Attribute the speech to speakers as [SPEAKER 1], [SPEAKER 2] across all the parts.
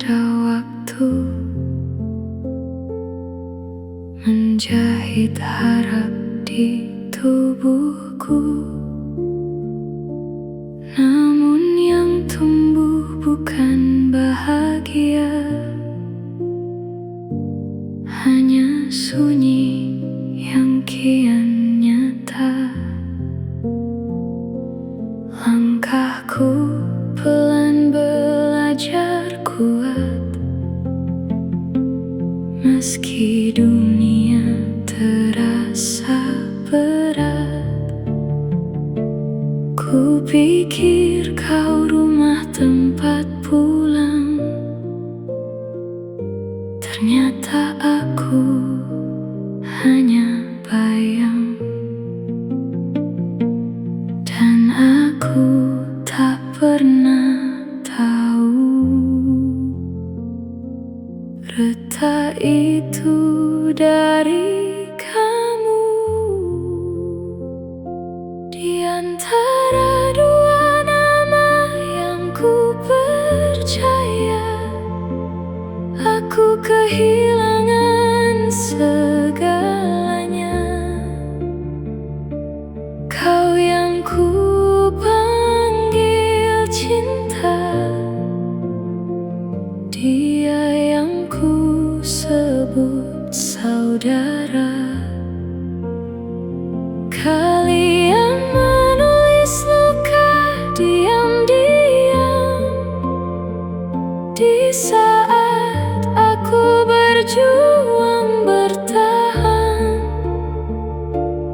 [SPEAKER 1] ada waktu menjahit harap di tubuhku, namun yang tumbuh bukan bahagia, hanya sunyi yang kian nyata. Langkahku pelan belajar kuat, meski dunia terasa berat. Ku pikir kau rumah tempat pulang, ternyata aku hanya bayang. Dan aku tak pernah tahu retak itu dari kamu. Di antara dua nama yang ku percaya, aku kehilangan segalanya. Kau yang ku panggil cinta, dia yang ku sebut saudara. Kalian menulis luka diam-diam di saat aku berjuang bertahan.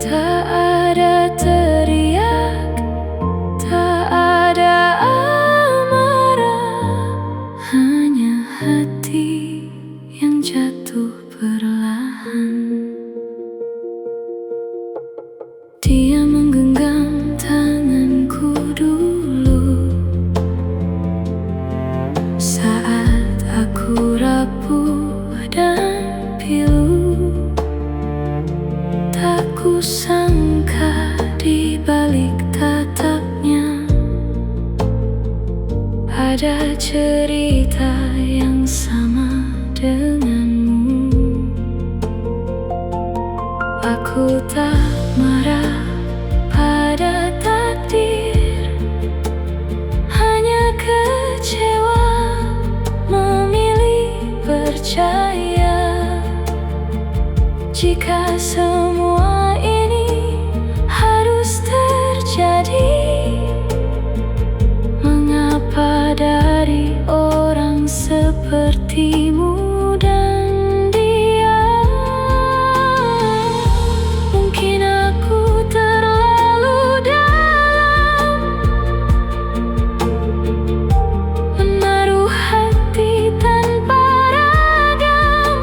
[SPEAKER 1] Tak ada teriak, tak ada amarah, hanya hati yang jatuh perlahan. Dia menggenggam tanganku dulu saat aku rapuh dan pilu. Tak kusangka di balik tatapnya ada cerita yang sama denganmu. Aku tak marah pada takdir, hanya kecewa memilih percaya. Jika semua ini harus terjadi, mengapa dari orang sepertimu dan dia? Mungkin aku terlalu dalam menaruh hati tanpa ragam,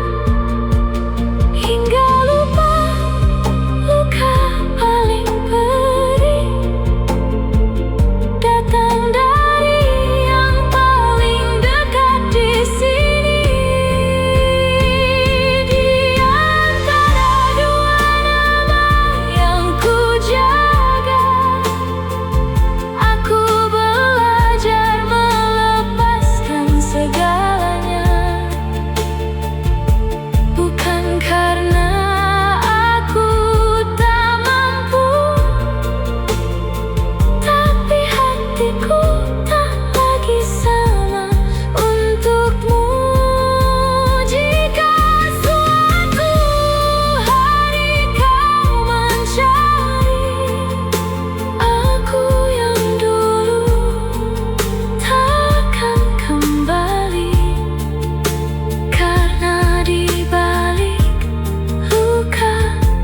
[SPEAKER 1] hingga lupa luka paling perih datang dari yang paling dekat di sini. Di antara dua nama yang ku jaga, aku belajar melepaskan segalanya. Bukan karena aku tak mampu, tapi hatiku tak lagi sama untukmu. Jika suatu hari kau mencari aku yang dulu, takkan kembali. Karena di balik luka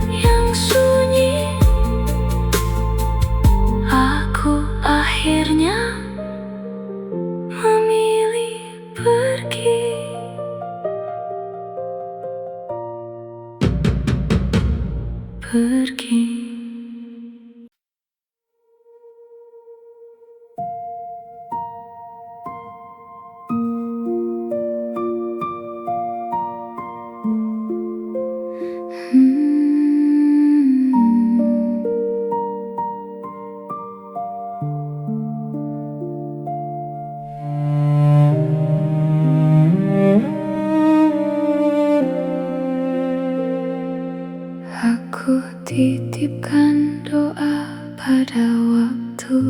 [SPEAKER 1] yang sunyi, aku akhirnya memilih pergi. Pergi. titipkan doa pada waktu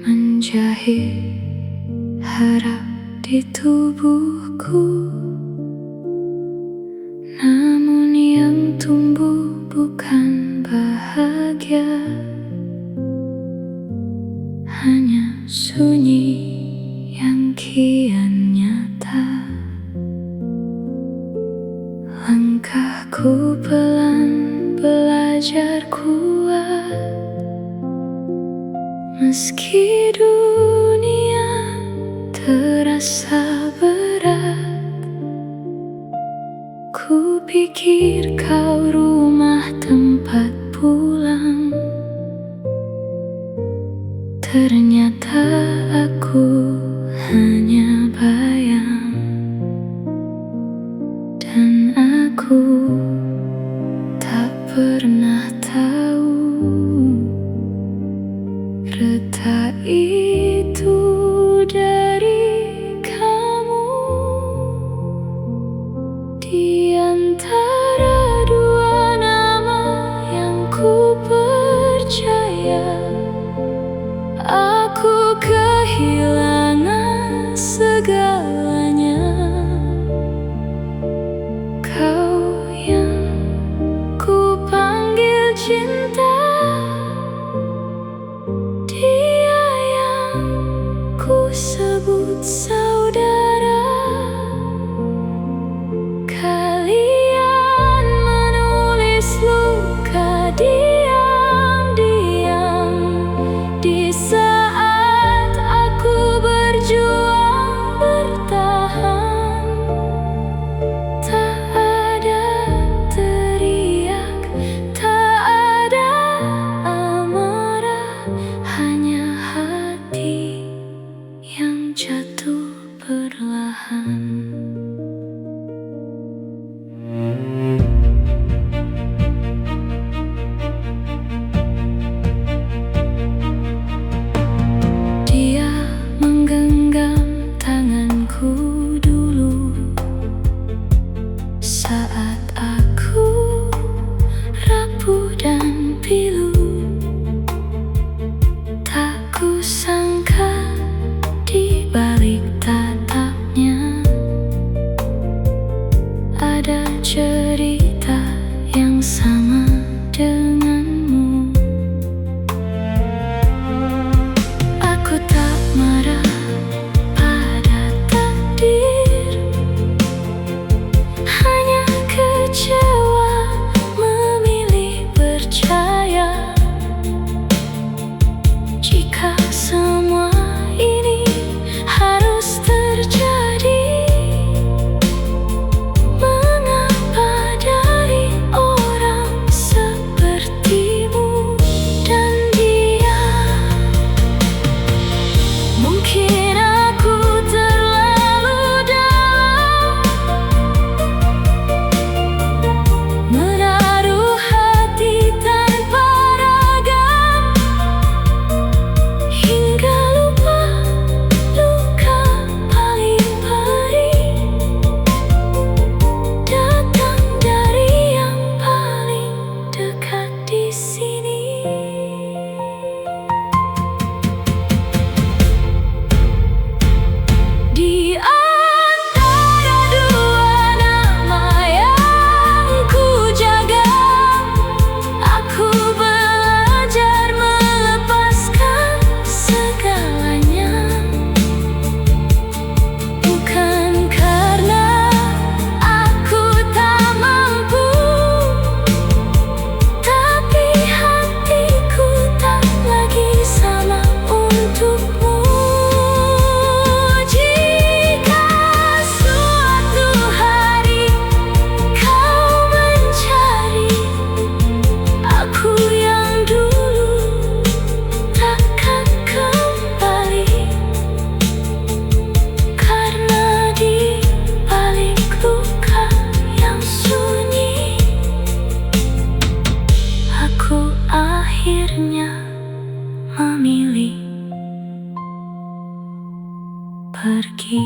[SPEAKER 1] menjahit harap di tubuhku. Namun yang tumbuh bukan bahagia, hanya sunyi yang kian nyata. Langkahku pelan belajar kuat, meski dunia terasa berat. Ku pikir kau rumah tempat pulang, ternyata aku hanya bayang. Dan aku tak pernah tahu retak itu dari kamu. Di antara dua nama yang ku percaya, aku kehilangan segalanya. Kau yang ku panggil cinta, dia yang ku sebut saudara. Kalian menulis luka diam-diam di saat aku berjuang bertahan. Tak ada teriak, tak ada amarah, hanya hati yang jatuh perlahan. Dia menggenggam tanganku dulu saat aku rapuh dan pilu. Tak kusangka di balik tatapnya ada cerita yang sama denganmu. Aku tak marah pada takdir, hanya kecewa memilih percaya. Jika semua ini harus terjadi, mengapa dari orang sepertimu dan dia? Mungkin aku terlalu dalam menaruh hati tanpa ragam, hingga lupa luka paling perih datang dari yang paling dekat di sini. Di antara dua nama yang ku jaga, aku belajar melepaskan segalanya. Bukan karena aku tak mampu, tapi hatiku tak lagi sama untukmu. Jika suatu hari kau mencari aku yang dulu, takkan kembali. Karena di balik luka yang sunyi, aku akhirnya memilih pergi.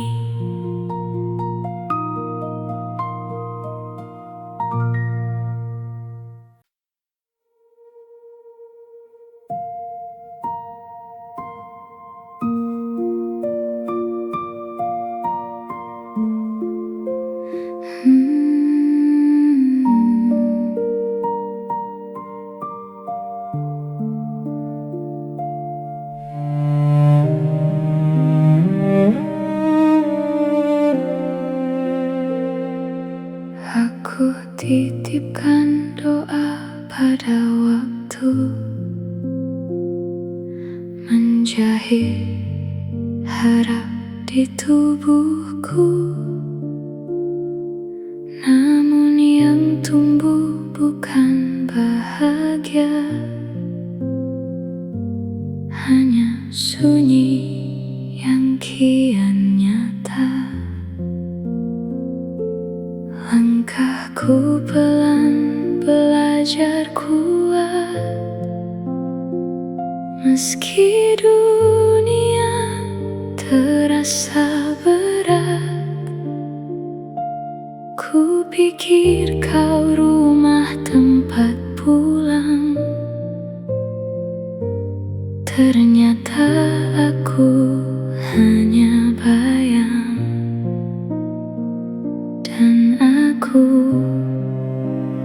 [SPEAKER 1] titipkan doa pada waktu menjahit harap di tubuhku. Namun yang tumbuh bukan bahagia, hanya sunyi yang kian nyata. Langkahku pelan belajar kuat, meski dunia terasa berat. Ku pikir kau rumah tempat pulang, ternyata aku hanya bayang. Dan aku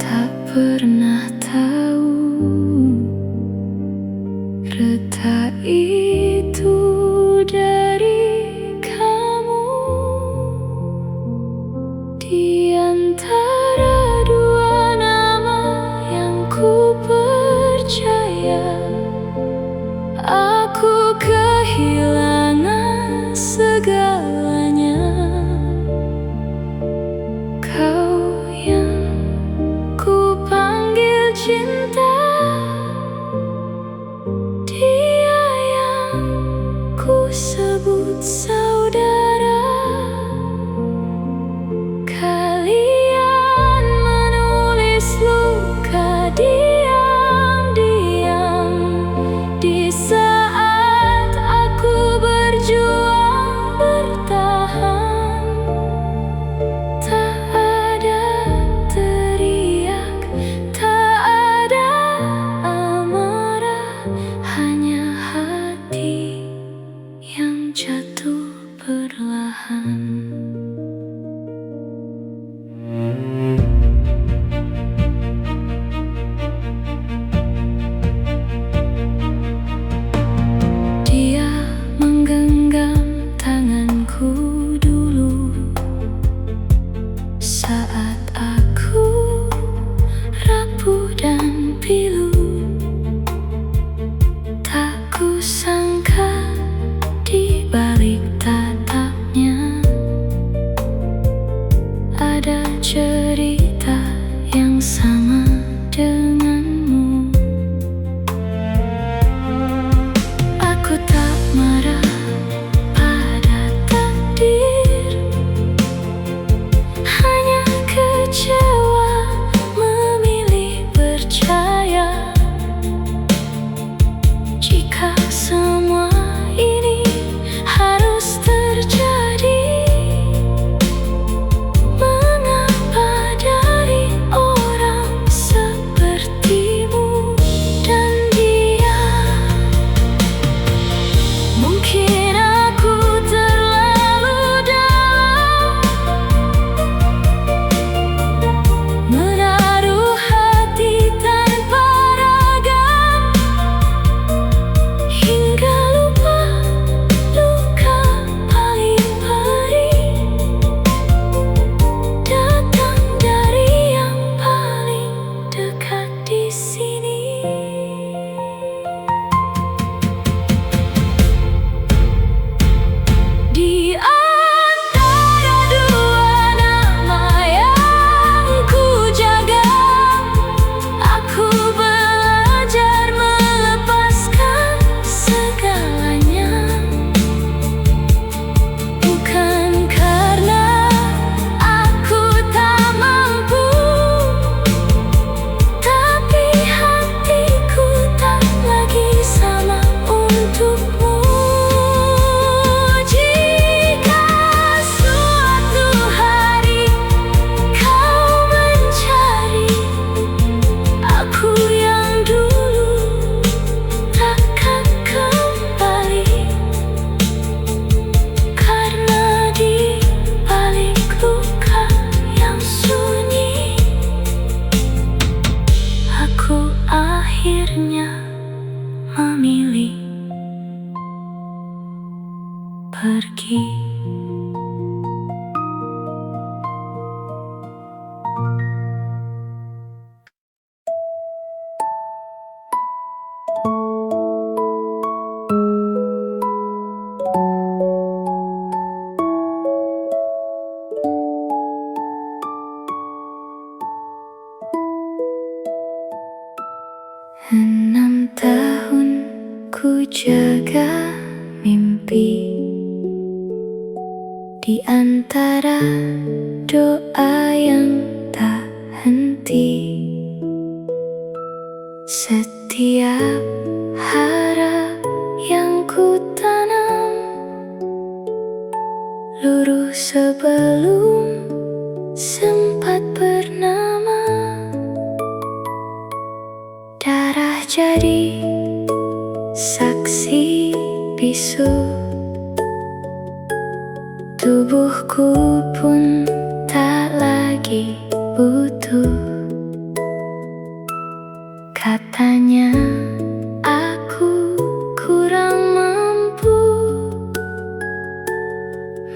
[SPEAKER 1] tak pernah tahu retak itu dari kamu. Di antara dua nama yang ku percaya, aku kehilangan segalanya. Kau yang ku panggil cinta, dia yang ku sebut saudara. Kalian menulis luka diam-diam di saat aku berjuang bertahan. di antara doa yang tak henti. Setiap harap yang ku tanam luruh sebelum sempat bernama. Darah jadi saksi bisu, tubuhku pun tak lagi butuh. Katanya aku kurang mampu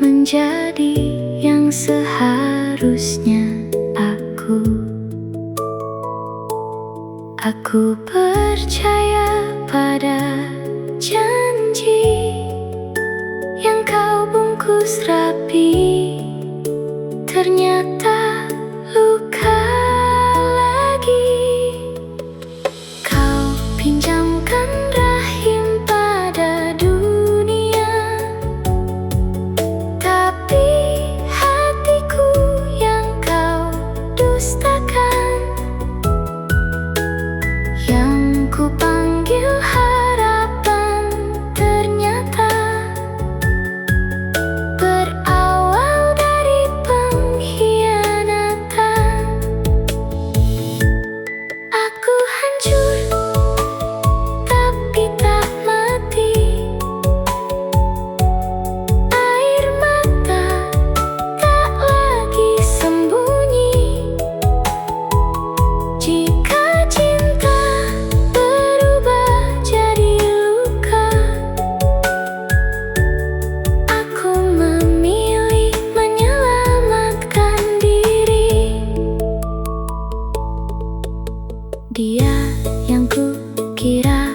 [SPEAKER 1] menjadi yang seharusnya aku. Aku percaya pada janji yang kau bungkus rapi, ternyata luka lagi. Kau pinjamkan rahim pada dunia, tapi hatiku yang kau dustakan. Yang ku panggil harapan ternyata berawal dari pengkhianatan. Aku hancur tapi tak mati, air mata tak lagi sembunyi. Jika cinta berubah jadi luka, aku memilih menyelamatkan diri. Dia yang ku kira